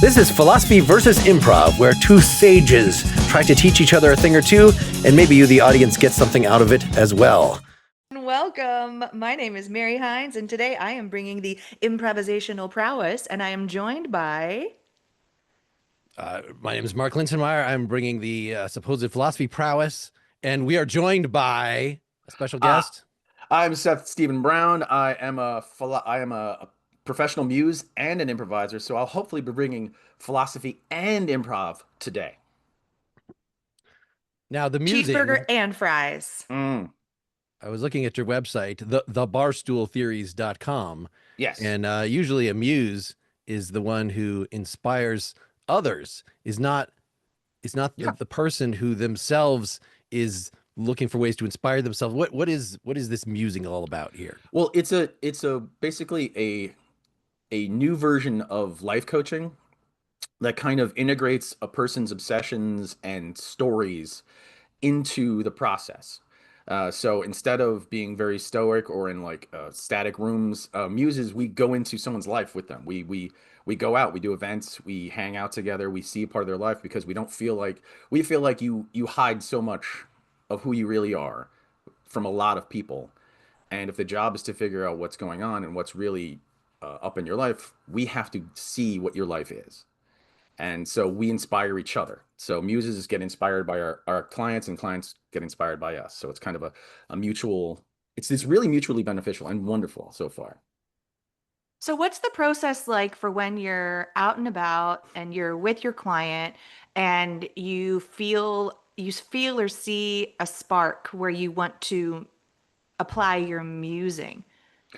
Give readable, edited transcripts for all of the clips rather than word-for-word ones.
This is Philosophy versus Improv, where two sages try to teach each other a thing or two, and maybe you, the audience, get something out of it as well. Welcome. My name is Mary Hines, and today I am bringing the improvisational prowess, and I am joined by. My name is Mark Linsenmeyer. I'm bringing the supposed philosophy prowess, and we are joined by a special guest. I'm Seth Stephen Brown. I am a professional muse and an improviser, so I'll hopefully be bringing philosophy and improv today. Now, the musing. Cheeseburger and fries. I was looking at your website, thebarstooltheories.com. Yes. And usually a muse is the one who inspires others, is not the person who themselves is looking for ways to inspire themselves. What is this musing all about here? Well, it's basically a new version of life coaching that kind of integrates a person's obsessions and stories into the process. So instead of being very stoic or in like static rooms, muses, we go into someone's life with them. We go out, we do events, we hang out together, we see part of their life because we feel like you hide so much of who you really are from a lot of people. And if the job is to figure out what's going on and what's really up in your life, we have to see what your life is. And so we inspire each other. So muses get inspired by our clients and clients get inspired by us. So it's kind of a mutual, it's really mutually beneficial and wonderful so far. So, what's the process like for when you're out and about and you're with your client and you feel or see a spark where you want to apply your musing?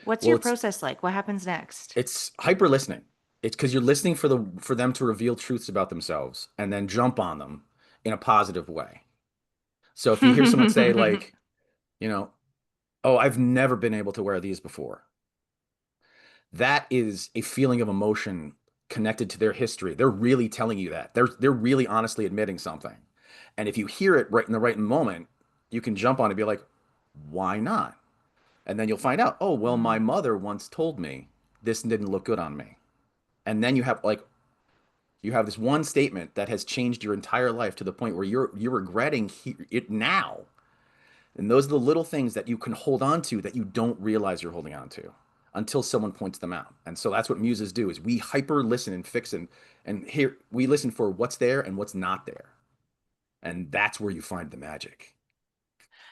What's your process like? What happens next? It's hyper listening. It's because you're listening for them to reveal truths about themselves and then jump on them in a positive way. So if you hear someone say like, oh, I've never been able to wear these before. That is a feeling of emotion connected to their history. They're really telling you that. They're really honestly admitting something. And if you hear it right in the right moment, you can jump on it and be like, why not? And then you'll find out, oh, well, my mother once told me this didn't look good on me. And then you have this one statement that has changed your entire life to the point where you're regretting it now. And those are the little things that you can hold on to that you don't realize you're holding on to until someone points them out. And so that's what muses do, is we hyper listen and fix and here we listen for what's there and what's not there. And that's where you find the magic.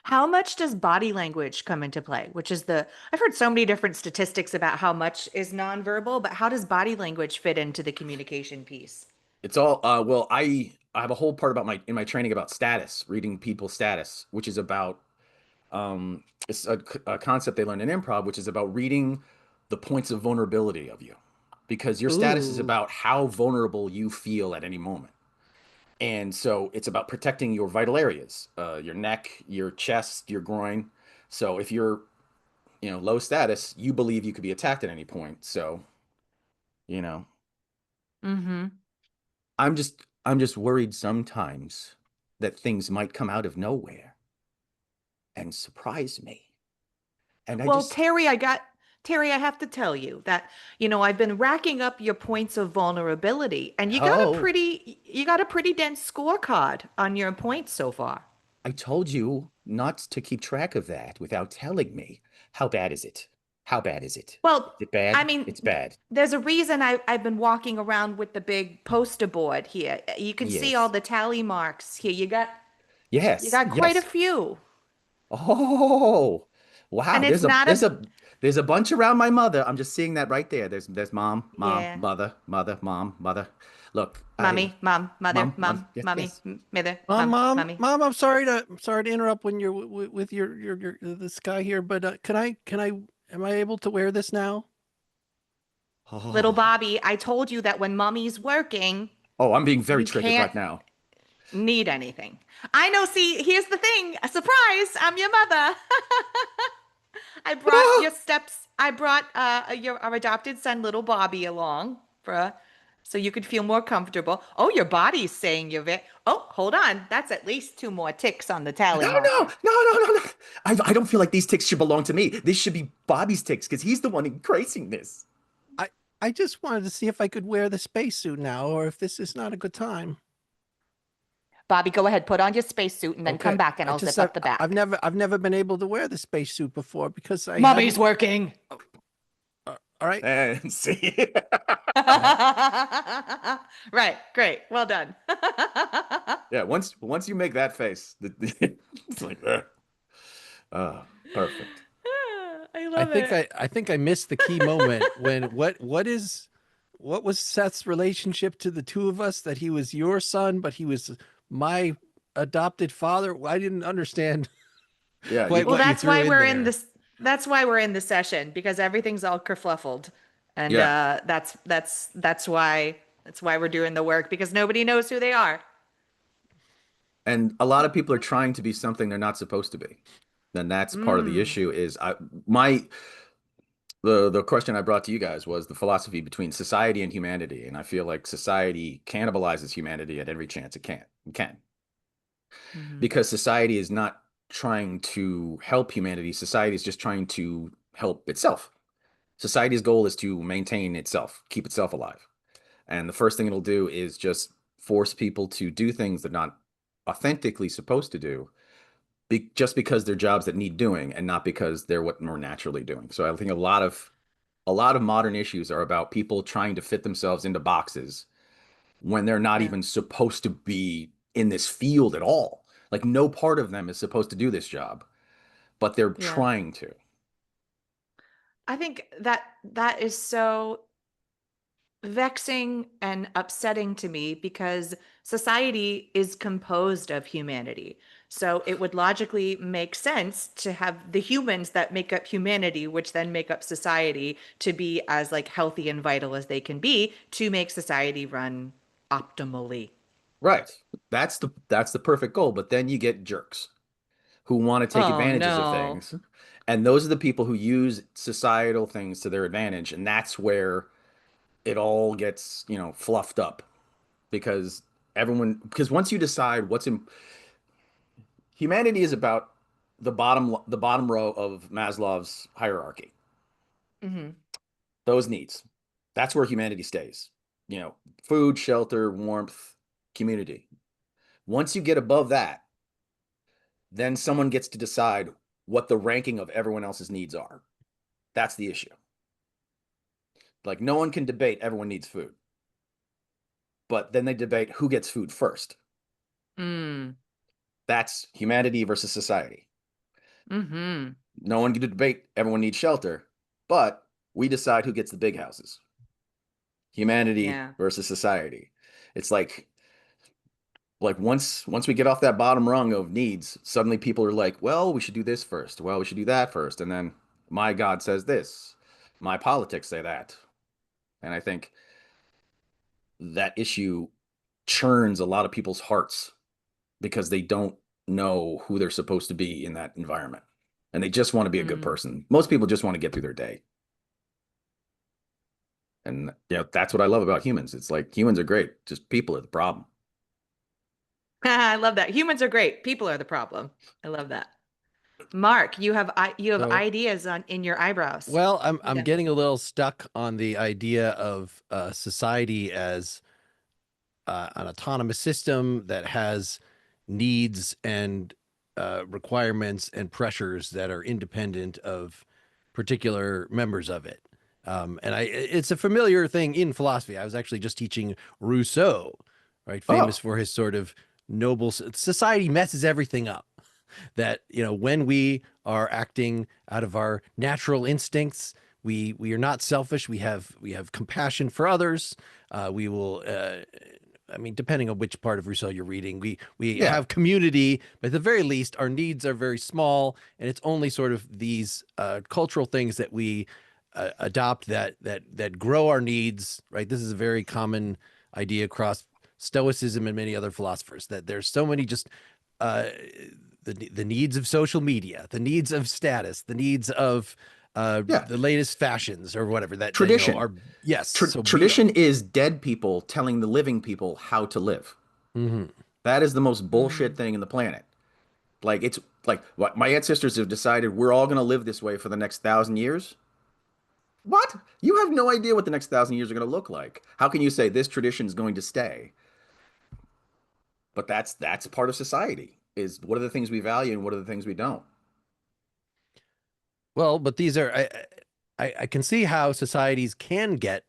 How much does body language come into play? I've heard so many different statistics about how much is nonverbal, but how does body language fit into the communication piece? It's all, well, I have a whole part in my training about status, reading people's status, which is about, it's a concept they learn in improv, which is about reading the points of vulnerability of you, because your status is about how vulnerable you feel at any moment. And so it's about protecting your vital areas, your neck, your chest, your groin. So if you're, low status, you believe you could be attacked at any point. So, Mm-hmm. I'm just worried sometimes that things might come out of nowhere and surprise me. And Terry, I have to tell you that, I've been racking up your points of vulnerability, and you got a pretty dense scorecard on your points so far. I told you not to keep track of that without telling me. How bad is it? How bad is it? Well, Is it bad? I mean, It's bad. there's a reason I've been walking around with the big poster board here. You can see all the tally marks here. You got Yes. quite a few. Oh, wow. And it's not There's a bunch around my mother. I'm just seeing that right there. There's mom, Yeah. mother, mom, mother. Look, Mommy, mom, mother, mom, yes, mommy, yes. mother, Mom, mommy. I'm sorry to interrupt when you're with your this guy here, but am I able to wear this now? Little Oh. Bobby, I told you that when mommy's working, Oh, I'm being very you triggered can't right now. need anything. I know. See, here's the thing. A surprise. I'm your mother. I brought your steps. I brought our adopted son, little Bobby, along for so you could feel more comfortable. Oh, your body's saying you're very, oh, hold on. That's at least 2 more ticks on the No, tally no, marker. no, no, no, no. I don't feel like these ticks should belong to me. This should be Bobby's ticks because he's the one increasing this. I I just wanted to see if I could wear the spacesuit now, or if this is not a good time. Bobby, go ahead, put on your spacesuit and then come Okay. back and I'll zip up the I've back. never been able to wear the spacesuit before because I Mommy's haven't. working. All right. And see. Right, great. Well done. Yeah, once you make that face, it's like, perfect. I love it. I think I missed the key moment when what was Seth's relationship to the two of us, that he was your son but he was my adopted father. I didn't understand Yeah, quite Well, what you that's threw why in we're in there. this. That's why we're in the session because everything's all kerfluffled, and yeah. that's why we're doing the work because nobody knows who they are. And a lot of people are trying to be something they're not supposed to be. Then that's part of the Mm, issue is my the question I brought to you guys was the philosophy between society and humanity. And I feel like society cannibalizes humanity at every chance it can. hmm Because society is not trying to help humanity. Society is just trying to help itself. Society's goal is to maintain itself, keep itself alive. And the first thing it'll do is just force people to do things they're not authentically supposed to do, just because they're jobs that need doing and not because they're what we're naturally doing. So I think a lot of modern issues are about people trying to fit themselves into boxes when they're not Yeah, even supposed to be in this field at all. Like no part of them is supposed to do this job, but they're yeah. trying to. I think that is so vexing and upsetting to me because society is composed of humanity. So it would logically make sense to have the humans that make up humanity, which then make up society, to be as like healthy and vital as they can be to make society run optimally. Right. That's the perfect goal, but then you get jerks who want to take Oh advantages of no. things. And those are the people who use societal things to their advantage, and that's where it all gets, fluffed up because once you decide what's in humanity is about the bottom row of Maslow's hierarchy. hmm Those needs. That's where humanity stays. Food, shelter, warmth, community. Once you get above that, then someone gets to decide what the ranking of everyone else's needs are. That's the issue. Like no one can debate everyone needs food, but then they debate who gets food first. Mm. That's humanity versus society. hmm No one can debate everyone needs shelter, but we decide who gets the big houses. Humanity Yeah. versus society. It's like once we get off that bottom rung of needs, suddenly people are like, well, we should do this first. Well, we should do that first. And then my God says this. My politics say that. And I think that issue churns a lot of people's hearts because they don't know who they're supposed to be in that environment. And they just want to be a good Mm. person. Most people just want to get through their day. And that's what I love about humans. It's like humans are great, just people are the problem. I love that. Humans are great. People are the problem. I love that. Mark, you have So, ideas on in your eyebrows. well, I'm Yeah. getting a little stuck on the idea of society as an autonomous system that has needs and requirements and pressures that are independent of particular members of it. And it's a familiar thing in philosophy. I was actually just teaching Rousseau, right? Famous Oh, for his sort of noble society messes everything up. That, when we are acting out of our natural instincts, we are not selfish. We have compassion for others. We will I mean, depending on which part of Rousseau you're reading, we yeah. have community, but at the very least, our needs are very small, and it's only sort of these cultural things that we adopt that grow our needs. Right? This is a very common idea across Stoicism and many other philosophers, that there's so many just uh, the needs of social media, the needs of status, the needs of Yeah. the latest fashions or whatever that Tradition. are, yes. So be, Tradition is dead people telling the living people how to live. mhm. That is the most bullshit Mm. thing in the planet. Like it's like what my ancestors have decided we're all going to live this way for the next 1,000 years. What? You have no idea what the next 1,000 years are going to look like. How can you say this tradition is going to stay? But that's part of society. Is what are the things we value and what are the things we don't? Well, but these are I can see how societies can get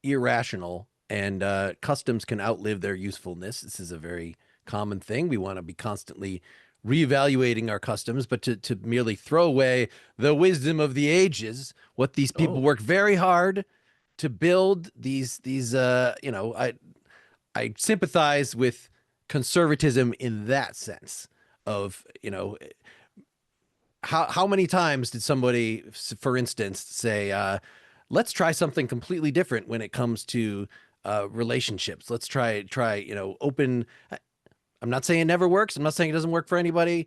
irrational and customs can outlive their usefulness. This is a very common thing. We want to be constantly reevaluating our customs, but to merely throw away the wisdom of the ages, what these people Oh, work very hard to build these I sympathize with conservatism in that sense of, how many times did somebody, for instance, say, let's try something completely different when it comes to relationships. Let's try, open. I'm not saying it never works. I'm not saying it doesn't work for anybody,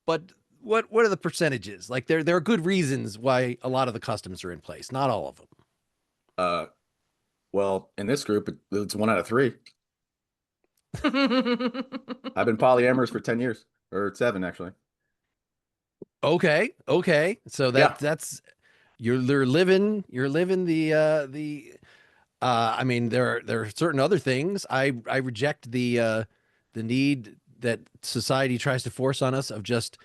but what are the percentages? Like there are good reasons why a lot of the customs are in place. Not all of them. uh, well, in this group, it's one out of three. I've been polyamorous for 10 years, or seven, actually. Okay, okay. So Yeah, you're living the I mean, there are certain other things. I reject the need that society tries to force on us of just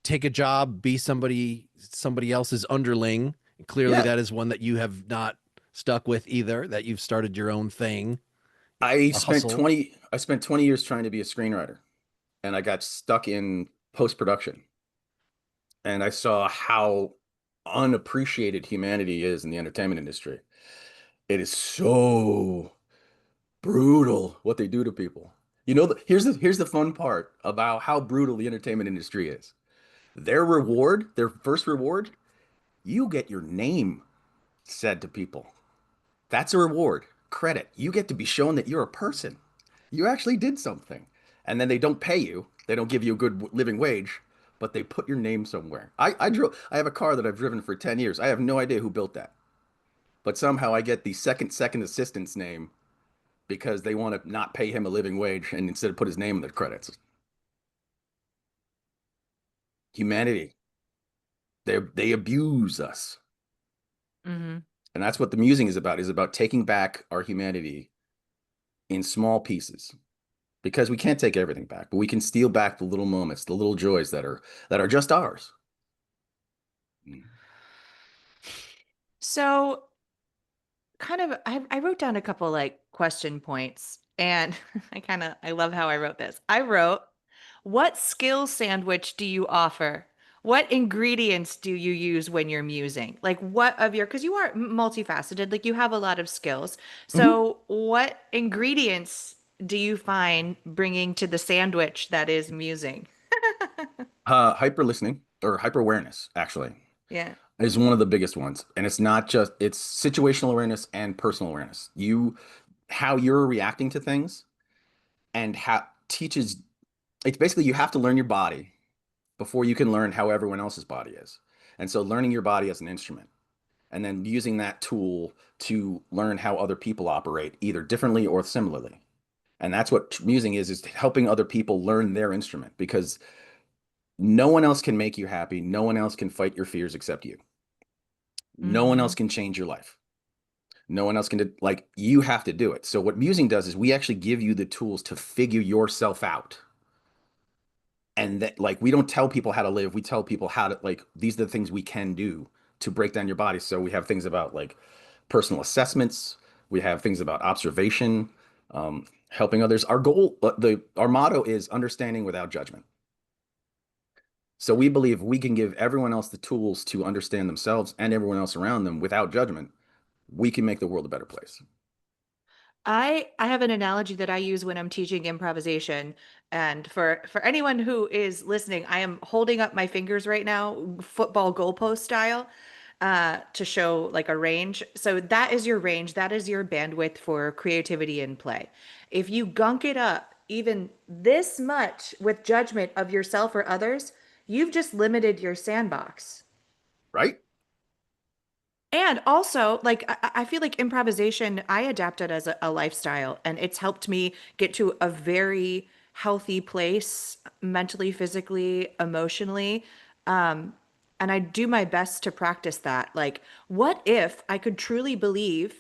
take a job, be somebody else's underling. Clearly, yeah. that is one that you have not stuck with either. That you've started your own thing, a hustle. I spent 20 years trying to be a screenwriter, and I got stuck in post-production. And I saw how unappreciated humanity is in the entertainment industry. It is so brutal what they do to people. Here's the fun part about how brutal the entertainment industry is. Their first reward, you get your name said to people. That's a reward, credit. You get to be shown that you're a person. You actually did something. And then they don't pay you. They don't give you a good living wage, but they put your name somewhere. I have a car that I've driven for 10 years. I have no idea who built that. But somehow I get the second assistant's name because they want to not pay him a living wage and instead put his name in the credits. Humanity. They abuse us. Hmm. And that's what the musing is about taking back our humanity in small pieces. Because we can't take everything back, but we can steal back the little moments, the little joys that are just ours. Mm. So kind of I wrote down a couple like question points and I love how I wrote this. I wrote, what skill sandwich do you offer? What ingredients do you use when you're musing? Like what of your, because you are multifaceted, like you have a lot of skills. Mhm. So what ingredients do you find bringing to the sandwich that is musing? Hyper listening or hyper awareness actually Yeah. is one of the biggest ones, and it's situational awareness and personal awareness. How you're reacting to things and how teaches. It's basically you have to learn your body before you can learn how everyone else's body is, and so learning your body as an instrument, and then using that tool to learn how other people operate, either differently or similarly. And that's what musing is helping other people learn their instrument because no one else can make you happy. No one else can fight your fears except you. No one Hmm. else can change your life. No one else can do, like you have to do it. So what musing does is we actually give you the tools to figure yourself out. And that like we don't tell people how to live. We tell people how to like these are the things we can do to break down your body. So we have things about like personal assessments. We have things about observation, helping others. Our motto is understanding without judgment. So we believe we can give everyone else the tools to understand themselves and everyone else around them without judgment. We can make the world a better place. I have an analogy that I use when I'm teaching improvisation. And for anyone who is listening, I am holding up my fingers right now, football goalpost style, to show like a range. So that is your range. That is your bandwidth for creativity and play. If you gunk it up even this much with judgment of yourself or others, you've just limited your sandbox. Right? And also, like, I feel like improvisation, I adapted as a lifestyle, and it's helped me get to a very healthy place mentally, physically, emotionally. Um, and I do my best to practice that. Like, what if I could truly believe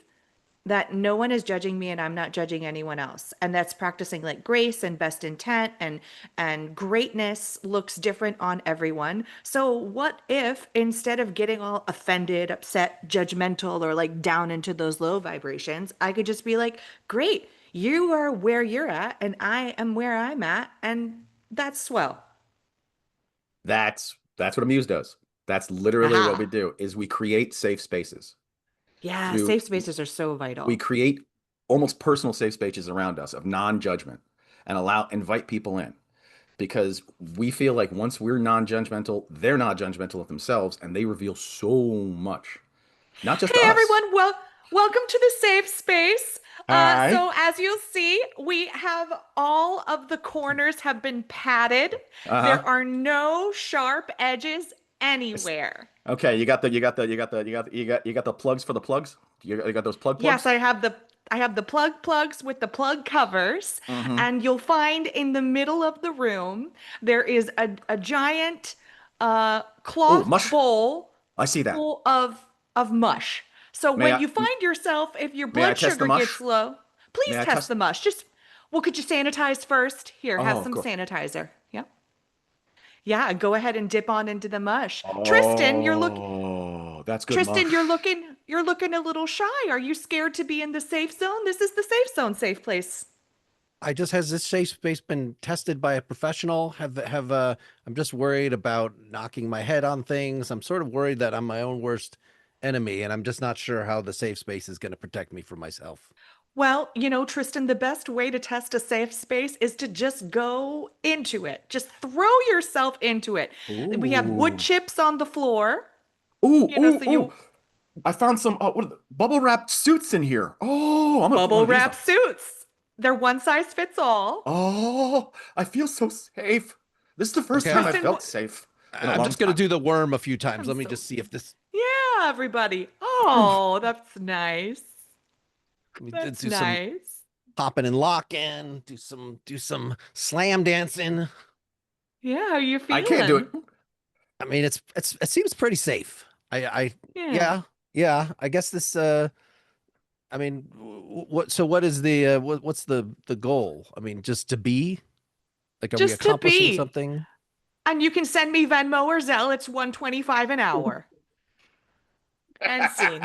that no one is judging me and I'm not judging anyone else. And that's practicing like grace and best intent and greatness looks different on everyone. So what if instead of getting all offended, upset, judgmental or like down into those low vibrations, I could just be like, "Great. You are where you're at and I am where I'm at and that's swell." That's what a muse does. That's literally what we Aha. do is we create safe spaces Yeah, through safe spaces are so we vital. create almost personal safe spaces around us of non-judgment and invite people in because we feel like once we're non-judgmental, they're not judgmental of themselves and they reveal so much, not just Hey to us. everyone, welcome to the safe space. Hi. So as you'll see, we have all of the corners have been padded. There Uh-huh. are no sharp edges It's- anywhere. Okay, you got the plugs for the plugs? You got those plug Yes, plugs? I have the plugs with the plug covers, Mm-hmm. and you'll find in the middle of the room there is a giant Oh, cloth mush. bowl I see that. full of mush. So May when I you find yourself, if your may I blood test the sugar gets mush? low, please May I test test? the mush. Just well, could you sanitize first? Here, have Oh, of some course. sanitizer. Yep. Yeah, go ahead and dip on into the mush. Oh, that's good Tristan, mush. you're looking a little shy. Are you scared to be in the safe zone? This is the safe zone, safe place. I just has this safe space been tested by a professional? I'm just worried about knocking my head on things. I'm sort of worried that I'm my own worst enemy, and I'm just not sure how the safe space is going to protect me from myself. Well, Tristan, the best way to test a safe space is to just go into it. Just throw yourself into it. We have wood Ooh. chips on the floor, Ooh, ooh, so ooh. you I found some bubble wrapped suits in here. Oh, I'm gonna put one bubble of these wrap on. suits. They're one size fits all. Oh, I feel so safe. This is the first Okay, time I Tristan, felt safe in a I'm long just going to time. do the worm a few times. I'm Let me so just see if this. yeah, everybody. Oof. Oh, that's nice. Let me That's do some nice. popping and locking. Do some slam dancing. Yeah, how you I can't do it. feeling? I mean, it seems pretty safe. I Yeah. yeah yeah. I guess this. I mean, what? So what is the what's the goal? I mean, just to be like, are we Just to accomplishing be. something? And you can send me Venmo or Zelle. It's 125 an hour. And scene.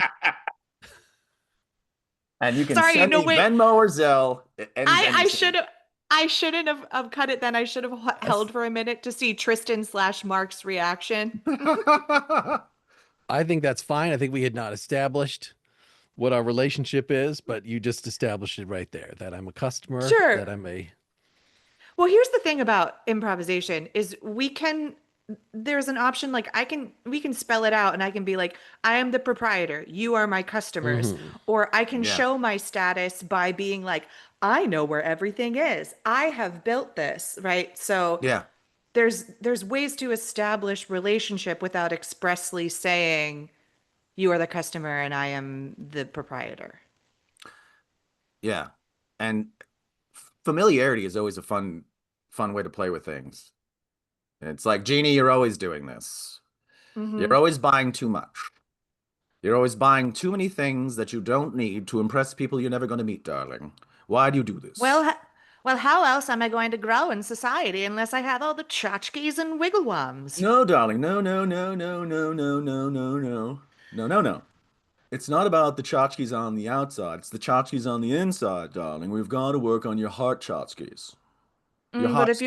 And you can Sorry, send no, me wait. Venmo or Zelle any I scene. should have I shouldn't have cut it then. I should have That's, held for a minute to see Tristan/Mark's reaction. I think that's fine. I think we had not established what our relationship is, but you just established it right there that I'm a customer, Sure. that I'm a. Well, here's the thing about improvisation is there's an option like we can spell it out and I can be like, I am the proprietor, you are my customers. Mhm. Or I can Yeah. show my status by being like, I know where everything is. I have built this, right? So Yeah. there's ways to establish relationship without expressly saying you are the customer and I am the proprietor. Yeah. And familiarity is always a fun way to play with things. It's like, Jeannie, you're always doing this. You're Hmm. always buying too much. You're always buying too many things that you don't need to impress people you're never going to meet, darling. Why do you do Well, this? well, how else am I going to grow in society unless I have all the tchotchkes and wigglewums? No, darling. No, no, no, no, no, no, no, no, no. No, no, no. It's not about the tchotchkes on the outside. It's the tchotchkes on the inside, darling. We've got to work on your heart tchotchkes. Your But heart skis. if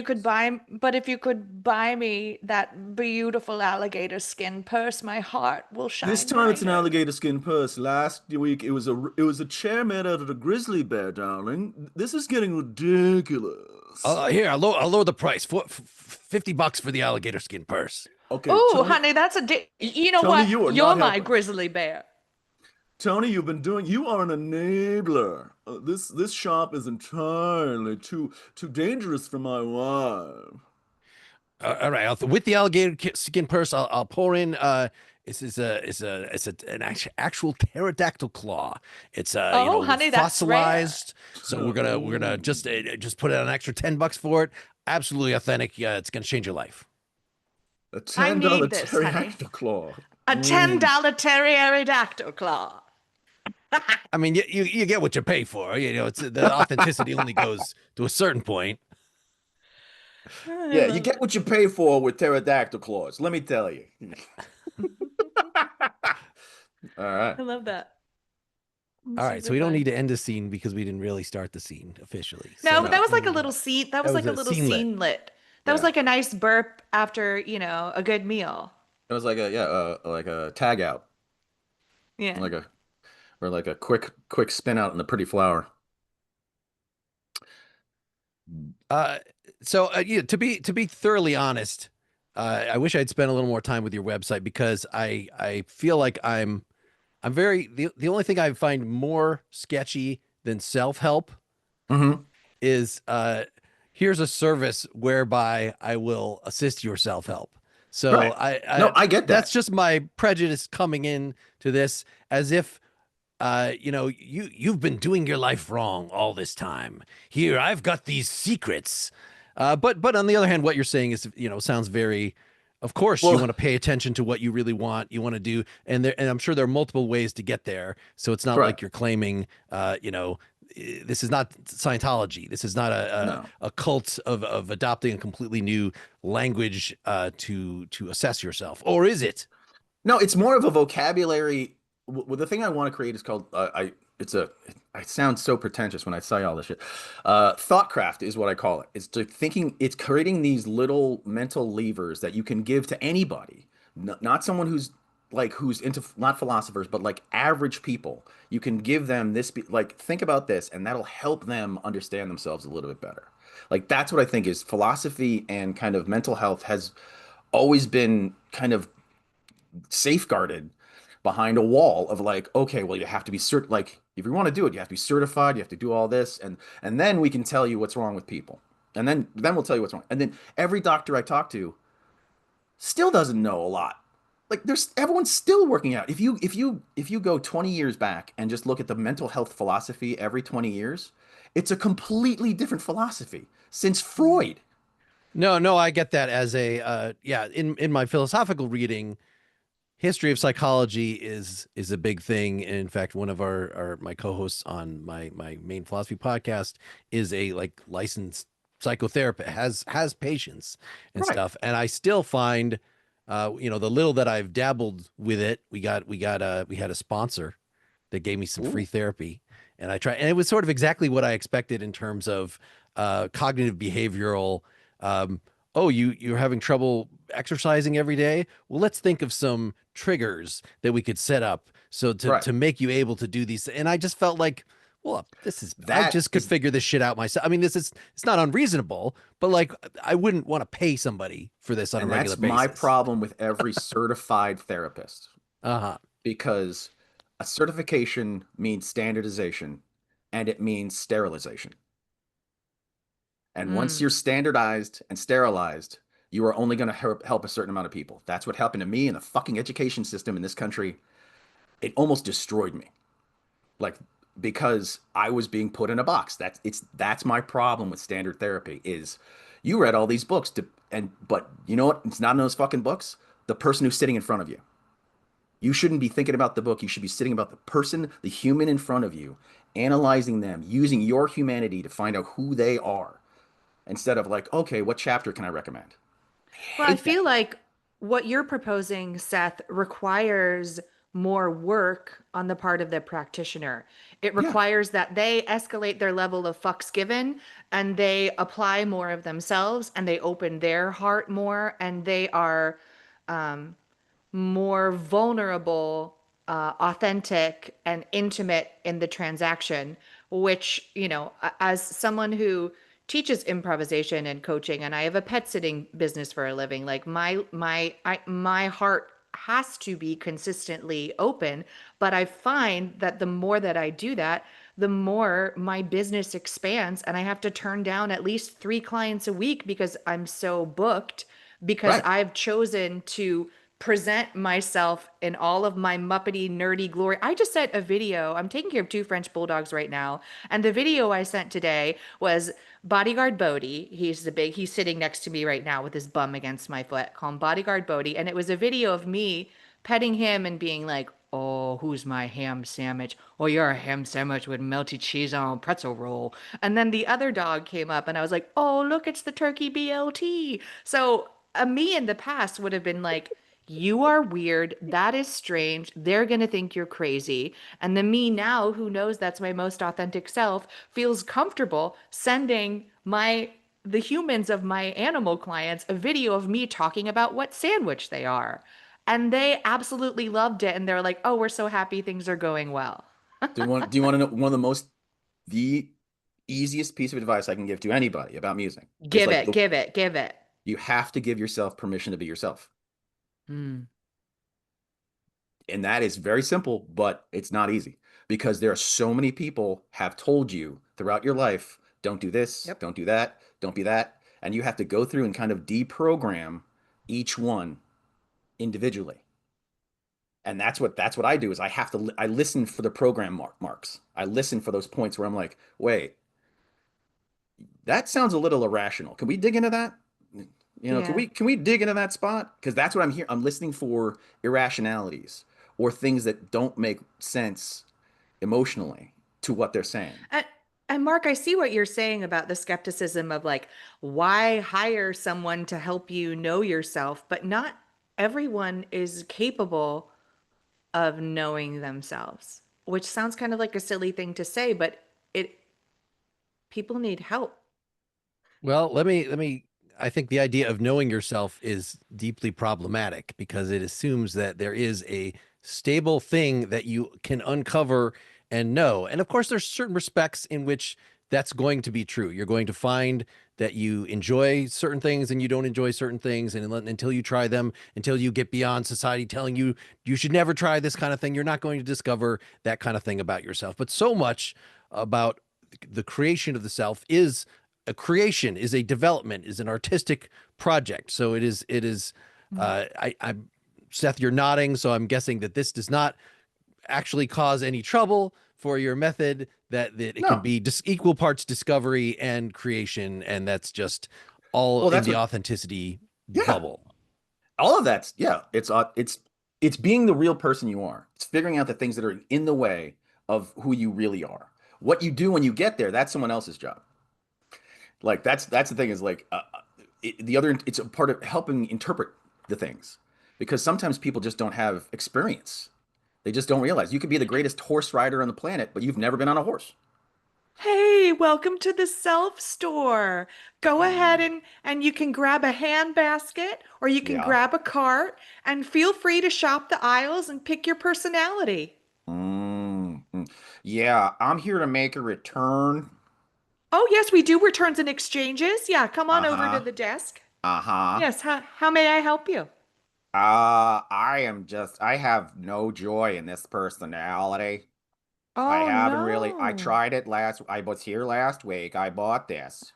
you could buy me that beautiful alligator skin purse, my heart will This shine time it's an brighter. alligator skin purse. Last week it was a chair made out of a grizzly bear, darling. This is getting ridiculous. Here, I'll lower the price. $50 for the alligator skin purse. Okay, Oh, Tony, honey, you know Tony, what? you are You're not my helping. grizzly bear. Tony, you are an enabler. This shop is entirely too dangerous for my wife. All right, with the alligator skin purse, I'll pour in an actual pterodactyl claw. It's Oh, honey, that's rare. fossilized. So we're gonna just put out an extra $10 for it. Absolutely authentic. Yeah, it's gonna change your life. A I $10 need this, honey. pterodactyl claw. A $10 pterodactyl claw. I mean, you get what you pay for. You know, it's the authenticity only goes to a certain point. I Yeah, you love get it. what you pay for with pterodactyl claws. Let me tell you. All right. I love that. All right, so Super we don't need fun. to end the scene because we didn't really start the scene officially. No, but So that No, was like a little scene. That that was was like a a little scene lit. scene lit. That was yeah. like a nice burp after, a good meal. It was like like a tag out, Yeah. like a or like a quick spin out in the pretty flower. Uh, to be thoroughly honest, I wish I'd spent a little more time with your website because I feel like I'm very the only thing I find more sketchy than self-help Hmm. is here's a service whereby I will assist your self-help. So Right. No, I get that's that. just my prejudice coming in to this as if you've been doing your life wrong all this time. Here, I've got these secrets. But on the other hand, what you're saying is, sounds very. Of course, you Well, want to pay attention to what you really want. You want to do, and I'm sure there are multiple ways to get there. So it's not right. like you're claiming, this is not Scientology. This is not No. a cult of adopting a completely new language to assess yourself, or is it? No, it's more of a vocabulary. Well, the thing I want to create is called it's a it sounds so pretentious when I say all this shit. Thoughtcraft is what I call it. It's like thinking, it's creating these little mental levers that you can give to anybody, not someone who's into not philosophers, but like average people. You can give them this, like think about this, and that'll help them understand themselves a little bit better. Like that's what I think is philosophy and kind of mental health has always been kind of safeguarded behind a wall of like, okay, well, you have to be cert like if you want to do it, you have to be certified, you have to do all this, and then we can tell you what's wrong with people. And then we'll tell you what's wrong. And then every doctor I talk to still doesn't know a lot. Like there's everyone's still working out. If you go 20 years back and just look at the mental health philosophy every 20 years, it's a completely different philosophy since Freud. No, I get that as a yeah. In my philosophical reading, history of psychology is a big thing. And in fact, one of our my co-hosts on my main philosophy podcast is a like licensed psychotherapist, has patients and Right. stuff. And I still find the little that I've dabbled with it, we had a sponsor that gave me some free Ooh. therapy. And I tried, and it was sort of exactly what I expected in terms of cognitive behavioral. Oh, you're having trouble exercising every day? Well, let's think of some triggers that we could set up so to Right. to make you able to do these. And I just felt like, well, I That just could is figure this shit out myself. I mean, it's not unreasonable, but like I wouldn't want to pay somebody for this on a And regular that's my basis. problem with every certified therapist Uh-huh. because a certification means standardization and it means sterilization. And once Mm. you're standardized and sterilized, you are only going to help a certain amount of people. That's what happened to me in the fucking education system in this country. It almost destroyed me. Like because I was being put in a box. That's my problem with standard therapy is you read all these books but you know what? It's not in those fucking books. The person who's sitting in front of you. You shouldn't be thinking about the book. You should be sitting about the person, the human in front of you, analyzing them, using your humanity to find out who they are instead of like, okay, what chapter can I recommend? I Well, I hate that. feel like what you're proposing, Seth, requires more work on the part of the practitioner. It Yeah, requires that they escalate their level of fucks given and they apply more of themselves and they open their heart more and they are um, more vulnerable, authentic, and intimate in the transaction, which, as someone who teaches improvisation and coaching, and I have a pet sitting business for a living, like my heart has to be consistently open, but I find that the more that I do that, the more my business expands and I have to turn down at least 3 clients a week because I'm so booked because right. I've chosen to present myself in all of my Muppety nerdy glory. I just sent a video. I'm taking care of two French bulldogs right now. And the video I sent today was Bodyguard Bodie. He's sitting next to me right now with his bum against my foot. Call him Bodyguard Bodie. And it was a video of me petting him and being like, "Oh, who's my ham sandwich? Oh, you're a ham sandwich with melty cheese on a pretzel roll." And then the other dog came up and I was like, "Oh, look, it's the turkey BLT." So me in the past would have been like, "You are weird. That is strange. They're going to think you're crazy." And the me now, who knows that's my most authentic self, feels comfortable sending the humans of my animal clients a video of me talking about what sandwich they are. And they absolutely loved it. And they're like, "Oh, we're so happy things are going well." Do you want to know one of the easiest piece of advice I can give to anybody about music is Give like it, give it, give it. you have to give yourself permission to be yourself. Mm. And that is very simple, but it's not easy because there are so many people have told you throughout your life, don't do this, Yep. don't do that, don't be that. And you have to go through and kind of deprogram each one individually. And that's what I do is I listen for the program marks. I listen for those points where I'm like, wait, that sounds a little irrational. Can we dig into that? Can Yeah. we dig into that spot? Because that's what I'm here. I'm listening for irrationalities or things that don't make sense emotionally to what they're saying. And, and Mark, I see what you're saying about the skepticism of like, why hire someone to help you know yourself? But not everyone is capable of knowing themselves, which sounds kind of like a silly thing to say, but it people need help. Well, let me I think the idea of knowing yourself is deeply problematic because it assumes that there is a stable thing that you can uncover and know. And of course, there's certain respects in which that's going to be true. You're going to find that you enjoy certain things and you don't enjoy certain things. And until you try them, until you get beyond society telling you you should never try this kind of thing, you're not going to discover that kind of thing about yourself. But so much about the creation of the self is a creation, is a development, is an artistic project. So it is Mm. I Seth, you're nodding, so I'm guessing that this does not actually cause any trouble for your method, that it can No. be equal parts discovery and creation, and that's just all Well, in that's the what, authenticity yeah. bubble. All of that's, yeah. It's being the real person you are. It's figuring out the things that are in the way of who you really are. What you do when you get there, that's someone else's job. Like that's the thing is like the other it's a part of helping interpret the things because sometimes people just don't have experience. They just don't realize you could be the greatest horse rider on the planet, but you've never been on a horse. Hey, welcome to the self store. Go ahead Mm, and you can grab a hand basket or you can yeah. grab a cart and feel free to shop the aisles and pick your personality. Mm. Yeah, I'm here to make a return. Oh, yes, we do returns and exchanges. Yeah, come on over to Uh-huh. the desk. Uh-huh. Yes, how may I help you? I have no joy in this personality. I Oh, haven't really, I no. tried it I was here last week. I bought this.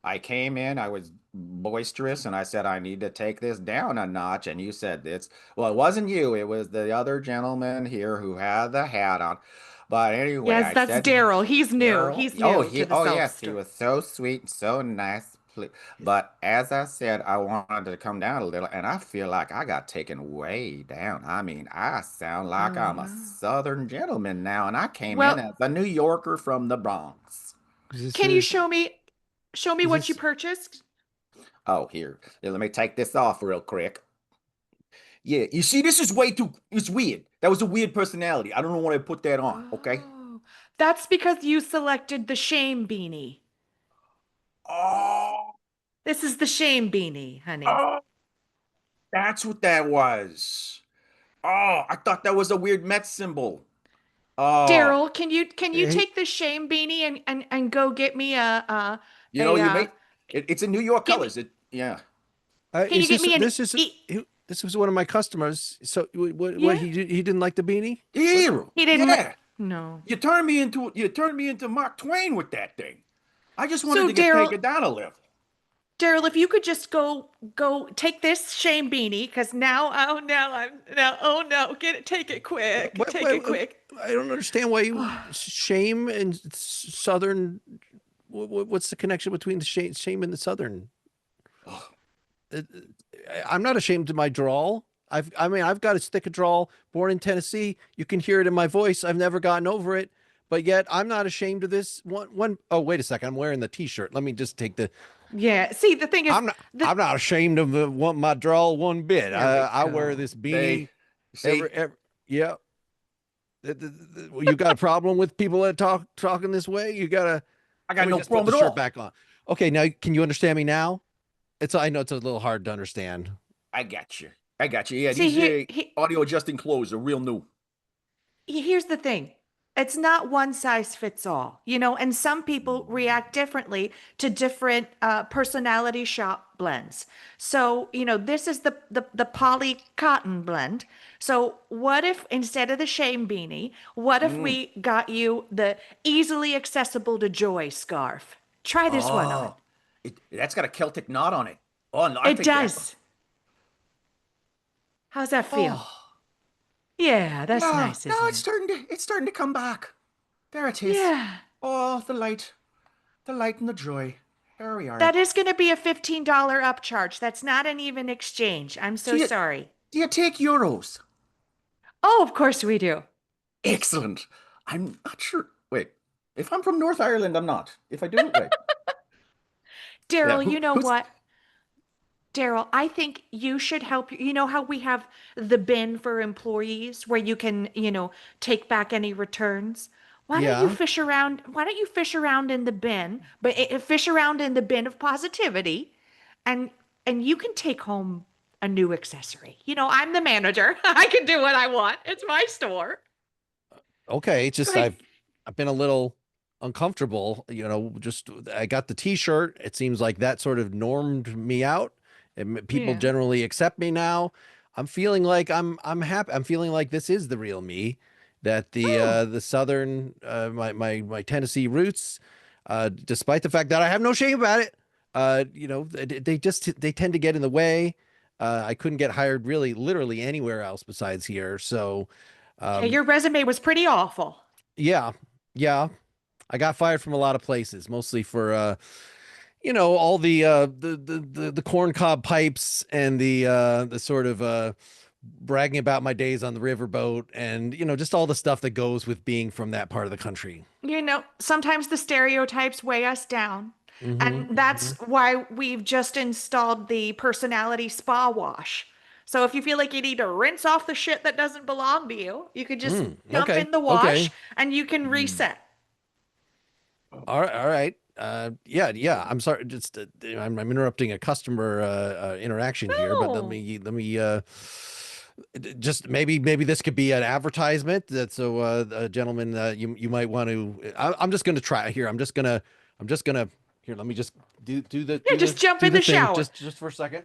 I came in, I was boisterous, and I said, I need to take this down a notch. And you said it's, well, it wasn't you, it was the other gentleman here who had the hat on. But anyway, Yes, I that's said, Daryl. He's new. Daryl, He's new to the oh self yes, he store. was so sweet and so nice. But as I said, I wanted to come down a little, and I feel like I got taken way down. I mean, I sound like Oh, I'm a no. Southern gentleman now, and I came in Well, as a New Yorker from the Bronx. This can you is show me is what you this purchased? Oh, here, let me take this off real quick. Yeah, you see, this is way too, it's weird. That was a weird personality. I don't know when I put that on, okay? Oh, that's because you selected the shame beanie. Oh, This is the shame beanie, honey. oh, that's what that was. Oh, I thought that was a weird Met symbol. Oh, Daryl, can you hey, take the shame beanie and go get me a you may, it's in New York get me colors. Yeah. can you is get this me an e this was one of my customers. So what yeah? he didn't like the beanie? What? Hero. He didn't let Yeah. no. You turned me into Mark Twain with that thing. I just wanted So to get Daryl, taken down a level. Daryl, if you could just go take this shame beanie, because now, oh no, I'm no, oh no, get it, take it quick, take it quick. I don't understand why you shame and Southern. What's the connection between the shame and the Southern? Oh, Uh, I'm not ashamed of my drawl. I mean, I've got a thick drawl. Born in Tennessee, you can hear it in my voice. I've never gotten over it, but yet I'm not ashamed of this. Oh, wait a second. I'm wearing the T-shirt. Let me just take the. Yeah. See, the thing is, I'm not. the I'm not ashamed of my drawl one bit. there we I wear go. this they beanie see. yeah. You got a problem with people that talking this way? You gotta. I Let got me no just put the problem at shirt all. back on. Okay, now can you understand me now? I know it's a little hard to understand. I got you. I got you. Yeah, See, these audio adjusting clothes are real new. here's the thing. It's not one size fits all, and some people react differently to different personality shop blends. So, this is the poly cotton blend. So, what if instead of the shame beanie, what if Mm. we got you the easily accessible to joy scarf? Try this one on. Oh, that's got a Celtic knot on it. Oh, no, I It take that. does. How's that feel? Oh, Yeah, that's yeah. nice, No, isn't it? it's starting to come back. There it is. Yeah. Oh, the light and the joy. Here we are. That is going to be a $15 upcharge. That's not an even exchange. I'm Do so you sorry. do you take euros? Oh, of course we do. Excellent. I'm not sure. Wait, if I'm from North Ireland, I'm not. If I do, wait. Yeah, Daryl, you know who's? what? Daryl, I think you should help. You know how we have the bin for employees where you can, take back any returns? Why don't you Yeah. fish around? Why don't you fish around in the bin, but fish around in the bin of positivity and you can take home a new accessory. I'm the manager. I can do what I want. It's my store. Okay. It's Go just ahead. I've been a little uncomfortable. Just I got the T-shirt. It seems like that sort of normed me out, and people Yeah. generally accept me now. I'm feeling like I'm happy. I'm feeling like this is the real me. That Oh, the Southern my Tennessee roots, despite the fact that I have no shame about it, they tend to get in the way. I couldn't get hired really literally anywhere else besides here. So yeah, um, your resume was pretty awful. yeah, yeah. I got fired from a lot of places, mostly for all the corn cob pipes and the sort of bragging about my days on the riverboat and just all the stuff that goes with being from that part of the country. Sometimes the stereotypes weigh us down. Hmm. And that's why we've just installed the personality spa wash. So if you feel like you need to rinse off the shit that doesn't belong to you, you can just jump Okay. in the wash Okay. and you can Mm. reset. All right. All right. Yeah, yeah. I'm sorry. Just I'm interrupting a customer interaction here, but No. just maybe this could be an advertisement that so gentlemen you might want to I'm just going to try here. I'm just going to here, let me just Yeah, just jump in do the the thing shower. just for a second.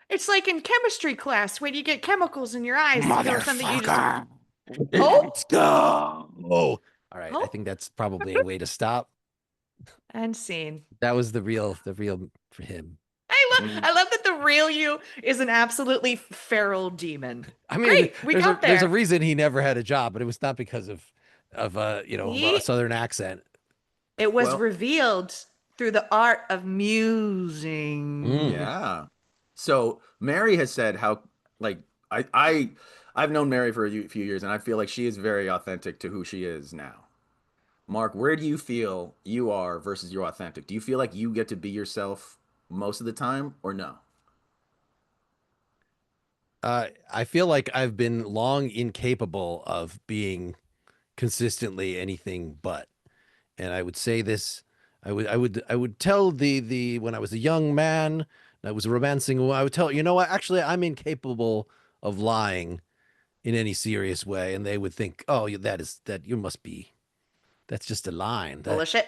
It's like in chemistry class when you get chemicals in your eyes, something you just Motherfucker. oh, Let's go. Oh. All right, I oh, think that's probably a way to stop. and scene. That was the real for him. Mm. I love that the real you is an absolutely feral demon. I mean, Great, we there's a got there's a there. reason he never had a job, but it was not because of a See? southern accent. It was Well, revealed through the art of musing. Mm. yeah. So Mary has said how like I've known Mary for a few years and I feel like she is very authentic to who she is now. Mark, where do you feel you are versus you're authentic? Do you feel like you get to be yourself most of the time or no? I feel like I've been long incapable of being consistently anything but. And I would say this, I would tell the when I was a young man, and I was romancing, I would tell, what, actually I'm incapable of lying in any serious way. And they would think, oh, that you must be, that's just a line. Full of shit.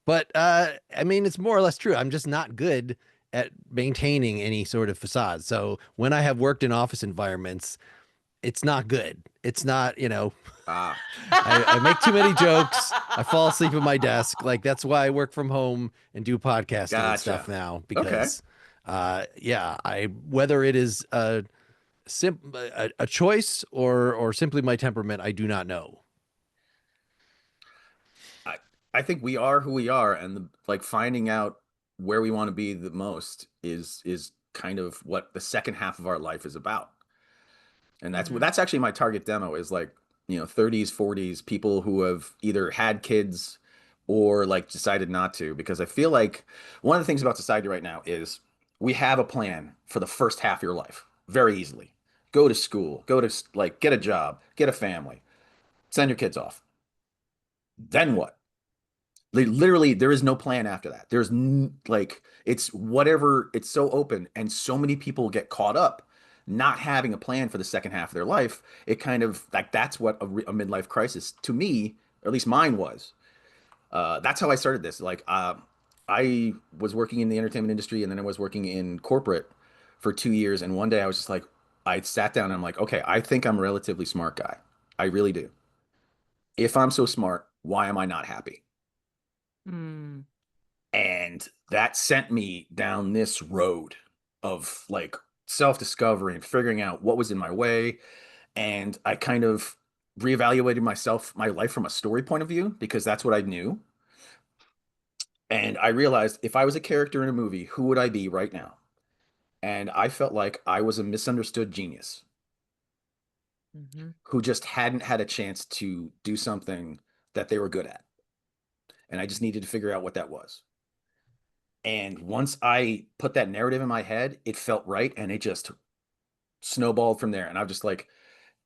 But I mean, it's more or less true. I'm just not good at maintaining any sort of facade. So when I have worked in office environments, it's not good. It's not, Ah, I make too many jokes. I fall asleep at my desk. Like that's why I work from home and do podcasting and stuff gotcha. now Okay. because yeah, I whether it is a choice or simply my temperament, I do not know. I I think we are who we are, and like finding out where we want to be the most is kind of what the second half of our life is about. And Hmm. that's actually my target demo is like, 30s, 40s, people who have either had kids or like decided not to, because I feel like one of the things about society right now is we have a plan for the first half of your life very easily. Go to school, like get a job, get a family, send your kids off. Then what? Literally, there is no plan after that. Like, it's whatever, it's so open, and so many people get caught up not having a plan for the second half of their life. It kind of like that's what a midlife crisis to me, or at least mine was. That's how I started this. Like, I was working in the entertainment industry, and then I was working in corporate for 2 years. And one day I was just like, I sat down and I'm like, okay, I think I'm a relatively smart guy. I really do. If I'm so smart, why am I not happy? Mm. And that sent me down this road of like self-discovery and figuring out what was in my way. And I kind of reevaluated my life from a story point of view because that's what I knew. And I realized if I was a character in a movie, who would I be right now? And I felt like I was a misunderstood genius Hmm. who just hadn't had a chance to do something that they were good at. And I just needed to figure out what that was. And once I put that narrative in my head, it felt right and it just snowballed from there. And I'm just like,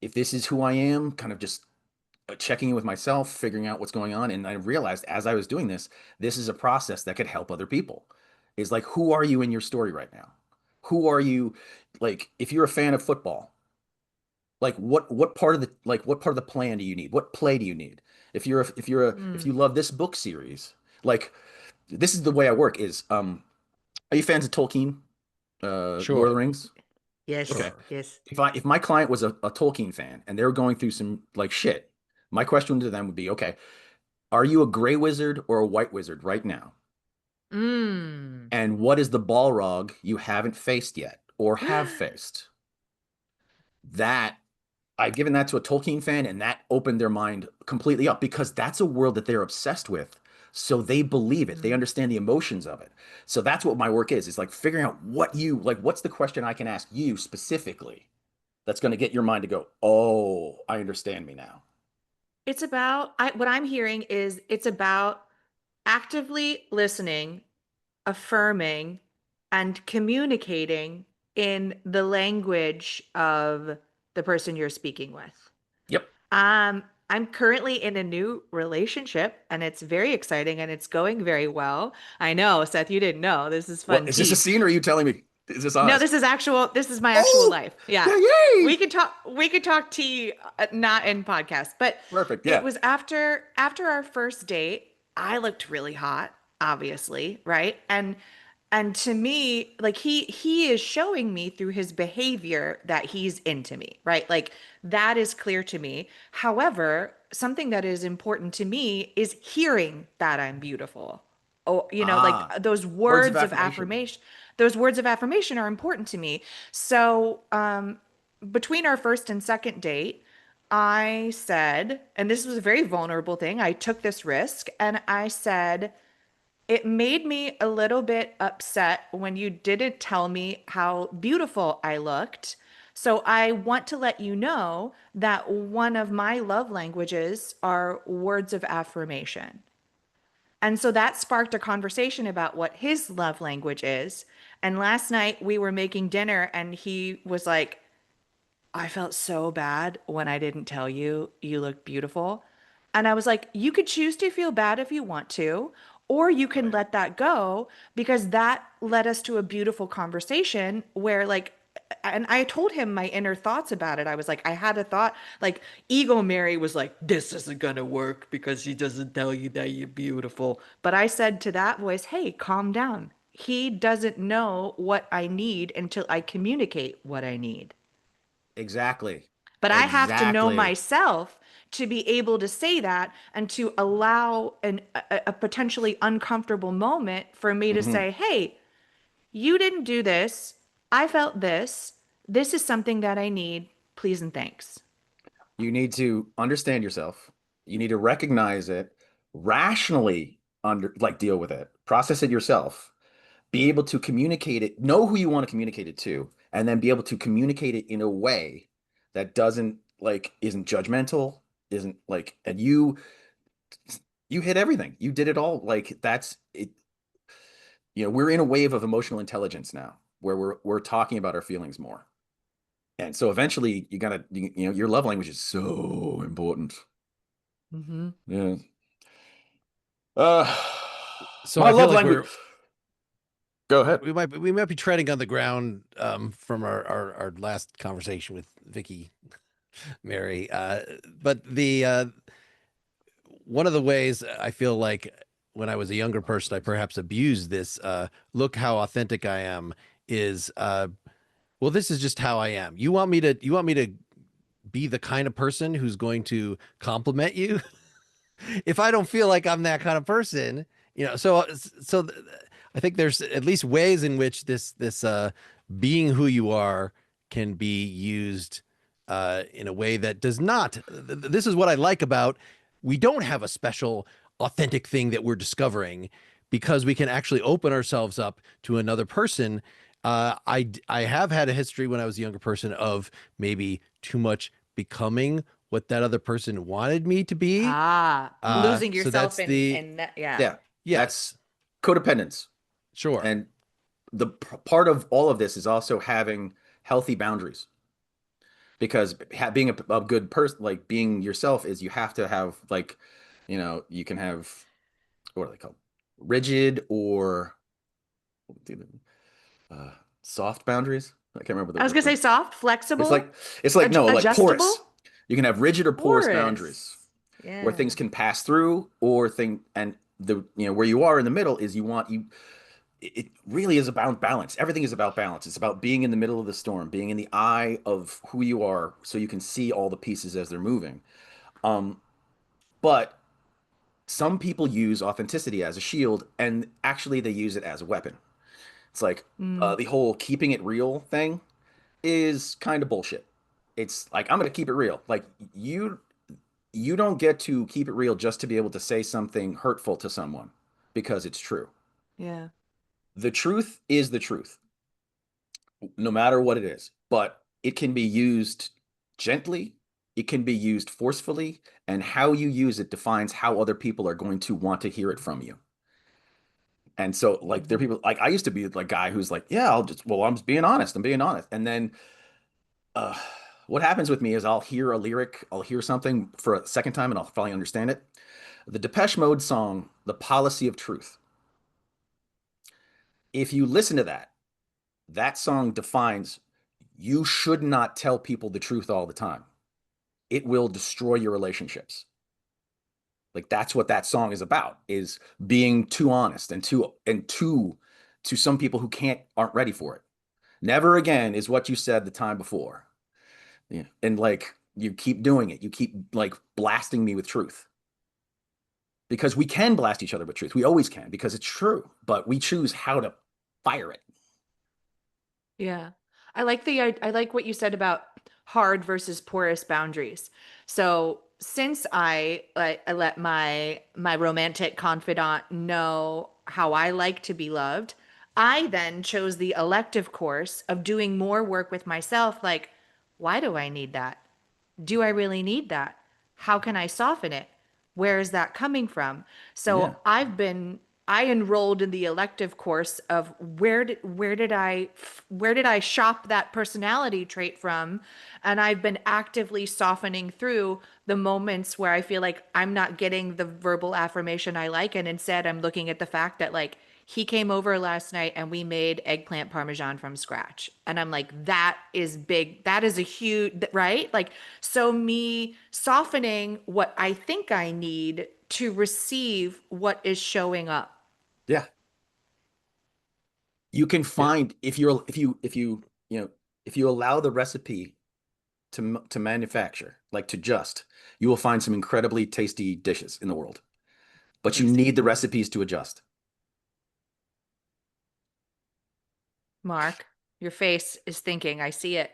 if this is who I am, kind of just checking in with myself, figuring out what's going on. And I realized as I was doing this, this is a process that could help other people. Is like, who are you in your story right now? Who are you? Like, if you're a fan of football, like what part of the plan do you need? What play do you need? If you Mm. love this book series, like this is the way I work is are you fans of Tolkien? Lord of the Sure, Rings? Yes, Okay. sure. yes. If my client was a Tolkien fan and they were going through some like shit, my question to them would be, okay, are you a gray wizard or a white wizard right now? Mm. And what is the Balrog you haven't faced yet or have faced? That I've given that to a Tolkien fan and that opened their mind completely up because that's a world that they're obsessed with. So they believe it. They Mm. understand the emotions of it. So that's what my work is. It's like figuring out what's the question I can ask you specifically that's going to get your mind to go, oh, I understand me now. It's about, what I'm hearing is it's about actively listening, affirming, and communicating in the language of the person you're speaking with. Yep. I'm currently in a new relationship and it's very exciting and it's going very well. I know, Seth, you didn't know. This is What fun is this a tea. scene or are you telling me? Is this No, honest? this is my actual Oh, life. Yeah. yeah, yay. We could talk tea, not in podcast, but Perfect. it Yeah. was after our first date. I looked really hot, obviously, right? And to me, like he is showing me through his behavior that he's into me, right? Like that is clear to me. However, something that is important to me is hearing that I'm beautiful. Oh, like Ah, those words of words of affirmation. affirmation, those words of affirmation are important to me. So, between our first and second date, I said, and this was a very vulnerable thing, I took this risk and I said, it made me a little bit upset when you didn't tell me how beautiful I looked. So I want to let you know that one of my love languages are words of affirmation. And so that sparked a conversation about what his love language is. And last night we were making dinner and he was like, I felt so bad when I didn't tell you you look beautiful. And I was like, you could choose to feel bad if you want to, or you can Right. let that go because that led us to a beautiful conversation where, like, and I told him my inner thoughts about it. I was like, I had a thought, like, Ego Mary was like, this isn't gonna work because she doesn't tell you that you're beautiful. But I said to that voice, hey, calm down. He doesn't know what I need until I communicate what I need. Exactly. But I have to know Exactly. myself to be able to say that and to allow a potentially uncomfortable moment for me to Hmm. say, hey, you didn't do this. I felt this. This is something that I need. Please and thanks. You need to understand yourself. You need to recognize it, rationally like deal with it, process it yourself, be able to communicate it, know who you want to communicate it to, and then be able to communicate it in a way that doesn't like isn't judgmental, isn't like, and you hit everything. You did it all. Like that's it. We're in a wave of emotional intelligence now where we're talking about our feelings more. And so eventually your love language is so important. Mm-hmm. Yeah. Uh, So my I feel love like language. Go ahead. we might be treading on the ground from our last conversation with Vicky Mary. But the one of the ways I feel like when I was a younger person, I perhaps abused this. Look how authentic I am. Is well, this is just how I am. You want me to be the kind of person who's going to compliment you? If I don't feel like I'm that kind of person, I think there's at least ways in which this being who you are can be used in a way that does not. This is what I like about we don't have a special authentic thing that we're discovering because we can actually open ourselves up to another person. I have had a history when I was a younger person of maybe too much becoming what that other person wanted me to be. Ah, losing So yourself that's the in that. Yeah. Yeah, yes, that's codependence. sure. And the part of all of this is also having healthy boundaries because being a good person, like being yourself, is you have to have like, you can have what are they called? Rigid or uh, soft boundaries. I can't remember I was what gonna the say soft, it's flexible, like it's like no, like porous. adjustable, You can have rigid or porous boundaries porous. where Yeah. things can pass through or and where you are in the middle is it really is about balance. Everything is about balance. It's about being in the middle of the storm, being in the eye of who you are so you can see all the pieces as they're moving. Um, but some people use authenticity as a shield and actually they use it as a weapon. It's like Mm, the whole keeping it real thing is kind of bullshit. It's like I'm going to keep it real. Like you don't get to keep it real just to be able to say something hurtful to someone because it's true. yeah. The truth is the truth, no matter what it is, but it can be used gently, it can be used forcefully, and how you use it defines how other people are going to want to hear it from you. And so, like, there are Mhm. people like I used to be like guy who's like, yeah, I'm just being honest. I'm being honest. And then uh, what happens with me is I'll hear a lyric, I'll hear something for a second time and I'll finally understand it. The Depeche Mode song, The Policy of Truth. If you listen to that song defines you should not tell people the truth all the time. It will destroy your relationships. Like that's what that song is about, is being too honest and too to some people who aren't ready for it. Never again is what you said the time before. Yeah. And like you keep doing it. You keep like blasting me with truth. Because we can blast each other with truth. We always can because it's true, but we choose how to fire it. Yeah. I like what you said about hard versus porous boundaries. So since I let my romantic confidant know how I like to be loved, I then chose the elective course of doing more work with myself. Like, why do I need that? Do I really need that? How can I soften it? Where is that coming from? Yeah. So I enrolled in the elective course of where did I shop that personality trait from? And I've been actively softening through the moments where I feel like I'm not getting the verbal affirmation I like, and instead I'm looking at the fact that like he came over last night and we made eggplant parmesan from scratch. And I'm like, that is big. That is a huge, right? Like, so me softening what I think I need to receive what is showing up. Yeah. You can It, find if you allow the recipe to manufacture, like to just, you will find some incredibly tasty dishes in the world. But you Tasty. need the recipes to adjust. Mark, your face is thinking. I see it.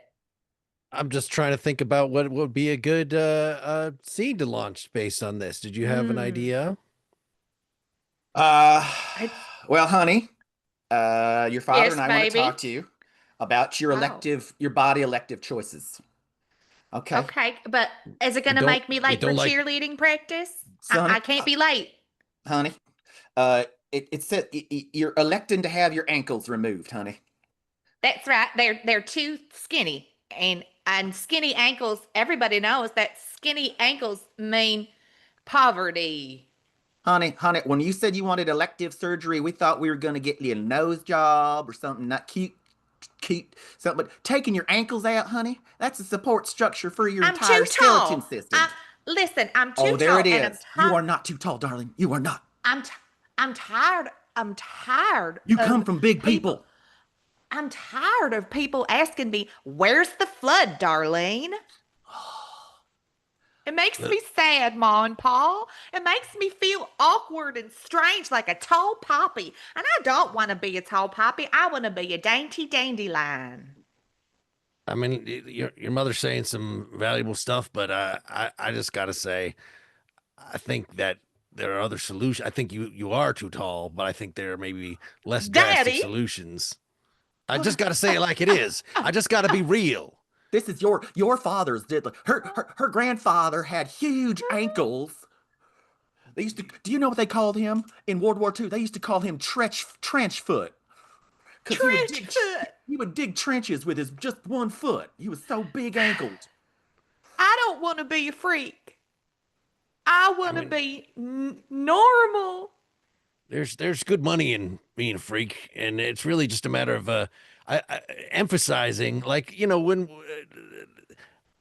I'm just trying to think about what would be a good scene to launch based on this. Did you have an Mm. idea? Uh, I, well, honey, your father yes, and I want to talk baby. to you about Oh, your body elective choices. Okay, okay. But is it We going to don't make me we late for don't like cheerleading practice? so honey, I can't be late. honey, it said you're electing to have your ankles removed, honey. That's right. They're too skinny. And skinny ankles, everybody knows that skinny ankles mean poverty. Honey, when you said you wanted elective surgery, we thought we were gonna get you a nose job or something not cute, something. But taking your ankles out, honey, that's a support structure for your I'm too entire skeleton tall. system. Listen, I'm too Oh, there tall it and I'm is. You tired. are not too tall, darling. You are not. I'm t- I'm tired. I'm tired You come of from big people. people. I'm tired of people asking me, "Where's the flood, Darlene?" It makes uh, me sad, Ma and Pa. It makes me feel awkward and strange like a tall poppy. And I don't want to be a tall poppy. I want to be a dainty dandelion. I mean, your mother's saying some valuable stuff, but I just gotta say, I think that there are other solutions. I think you are too tall, but I think there are maybe less drastic Daddy? solutions. I just gotta say it like it is. I just gotta be real. This is your father's did her grandfather had huge ankles. They used to. Do you know what they called him in World War II? They used to call him trench foot because Trench foot. he would dig trenches with his just one foot. He was so big ankled. I don't want to be a freak. I I want to mean, be normal. there's good money in being a freak, and it's really just a matter of emphasizing, like when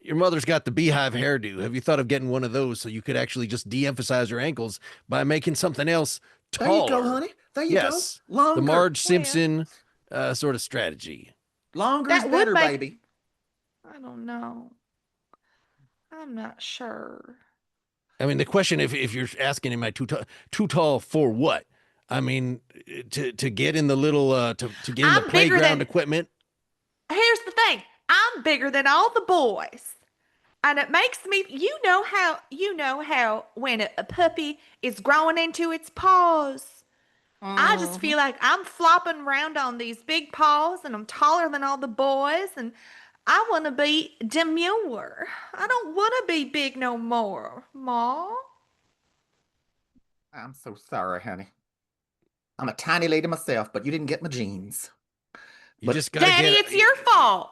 your mother's got the beehive hairdo. Have you thought of getting one of those so you could actually just de-emphasize your ankles by making something else There you go, taller? honey. There you go. Yes, the Longer. Marge Well, Simpson sort of strategy. Longer is that would better, make, baby. I don't know. I'm not sure. I mean, the question, if you're asking, am I too tall for what? I mean, to get in the little to get in the I'm bigger playground than, equipment. here's the thing. I'm bigger than all the boys. And it makes me, you know how when a puppy is growing into its paws, I just Hmm. feel like I'm flopping around on these big paws and I'm taller than all the boys and I want to be demure. I don't want to be big no more, Ma. I'm so sorry, honey. I'm a tiny lady myself, but you didn't get my jeans. You But just got to Daddy, get. it's your fault.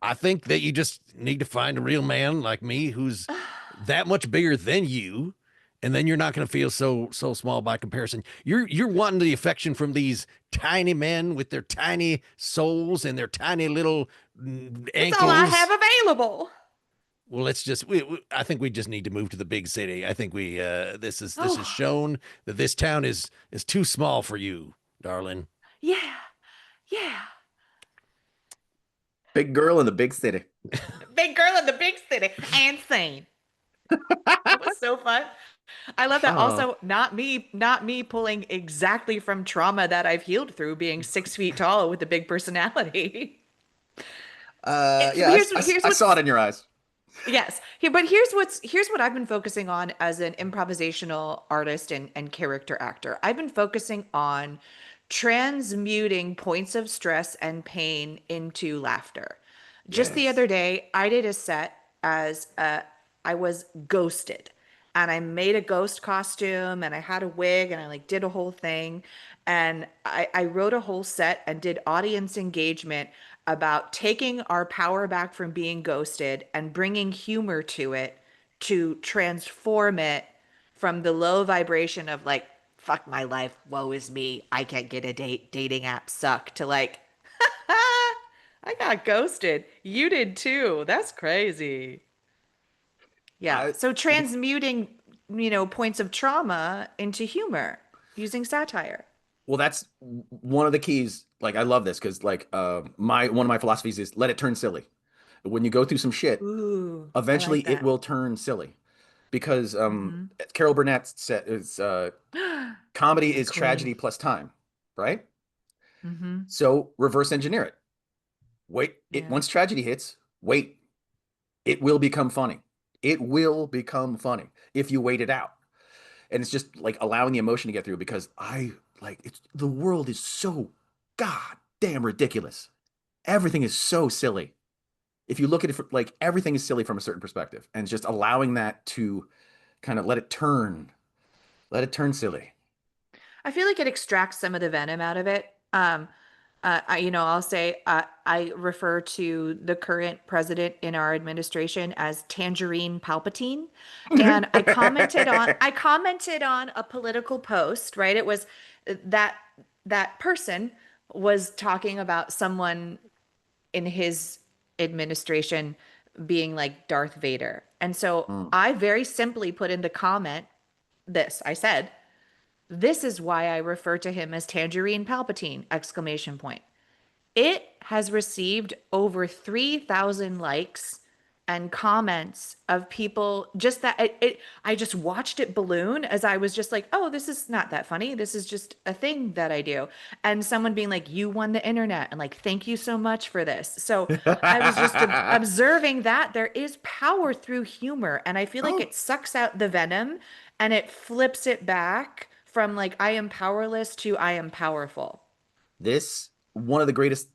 I think that you just need to find a real man like me who's that much bigger than you, and then you're not going to feel so small by comparison. You're wanting the affection from these tiny men with their tiny souls and their tiny little It's all I have ankles. available. Well, let's just. I think we just need to move to the big city. I think we. This is Oh, shown that this town is too small for you, darling. yeah, yeah. big girl in the big city. Big girl in the big city and sane. That was so fun. I love that. Oh, Also, not me pulling exactly from trauma that I've healed through being 6 feet tall with a big personality. yeah, Here's I saw it what's in your eyes. yes. But here's what I've been focusing on as an improvisational artist and character actor. I've been focusing on transmuting points of stress and pain into laughter. Just the Yes. other day, I did a set as I was ghosted. And I made a ghost costume and I had a wig and I like did a whole thing. And I wrote a whole set and did audience engagement about taking our power back from being ghosted and bringing humor to it to transform it from the low vibration of like, fuck my life, woe is me, I can't get a date, dating apps suck, to like, I got ghosted. You did too. That's crazy. Yeah. I So transmuting, points of trauma into humor using satire. well, that's one of the keys. Like, I love this because, like, my one of my philosophies is let it turn silly. When you go through some shit, Ooh, I eventually like it that. will turn silly. because Mhm. Carol Burnett said is comedy is Queen. tragedy plus time, right? Mm-hmm. So reverse engineer it. Wait, Yeah. once tragedy hits, wait. It will become funny. It will become funny if you wait it out. And it's just like allowing the emotion to get through because the world is so goddamn ridiculous. Everything is so silly. If you look at it like everything is silly from a certain perspective, and just allowing that to kind of let it turn silly. I feel like it extracts some of the venom out of it. I'll say I refer to the current president in our administration as Tangerine Palpatine, and I commented on a political post. Right, it was that that person was talking about someone in his administration being like Darth Vader, and so Mm. I very simply put in the comment this. I said, this is why I refer to him as Tangerine Palpatine! Exclamation point. It has received over 3,000 likes and comments of people just that I just watched it balloon as I was just like, oh, this is not that funny. This is just a thing that I do. And someone being like, you won the internet and like, thank you so much for this. So I was just observing that there is power through humor. And I feel like Oh, it sucks out the venom and it flips it back from like, I am powerless to I am powerful. this one of the greatest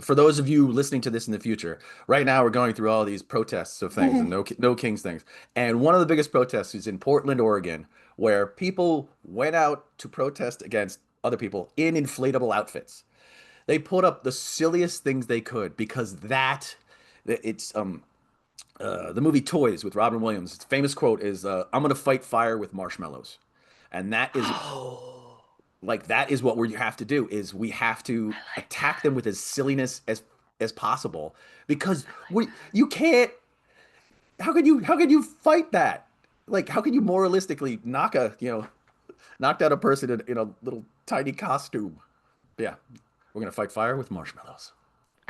for those of you listening to this in the future. Right now we're going through all these protests of things and no kings things. And one of the biggest protests is in Portland, Oregon, where people went out to protest against other people in inflatable outfits. They put up the silliest things they could because it's the movie Toys with Robin Williams. His famous quote is I'm gonna fight fire with marshmallows. And Oh, that is what we have to do is we have to I like attack that. them with as silliness as possible because I like we you can't how can you fight that? Like how can you moralistically knock down a person in a little tiny costume? Yeah, we're gonna fight fire with marshmallows.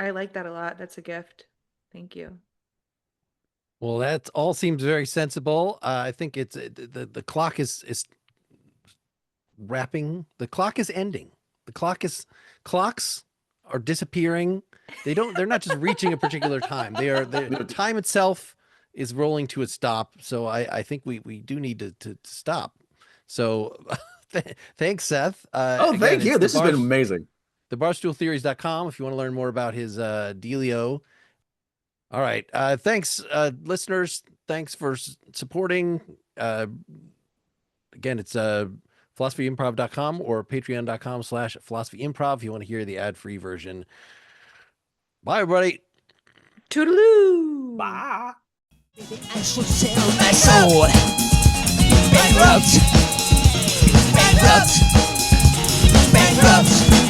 I like that a lot. That's a gift. Thank you. Well, that all seems very sensible. I think it's the clock is wrapping. The clock is ending. Clocks are disappearing. They're not just reaching a particular time. The time itself is rolling to a stop. So I think we do need to stop. So thanks, Seth. Oh, Again, thank you. it's This has been amazing. thebarstooltheories.com if you want to learn more about his dealio. All right. Thanks, listeners. Thanks for supporting. Again, it's philosophyimprov.com or patreon.com/philosophyimprov if you want to hear the ad-free version. Bye, everybody. Toodaloo. Bye. I should sell my soul. Bankrupt. Bankrupt. Bankrupt.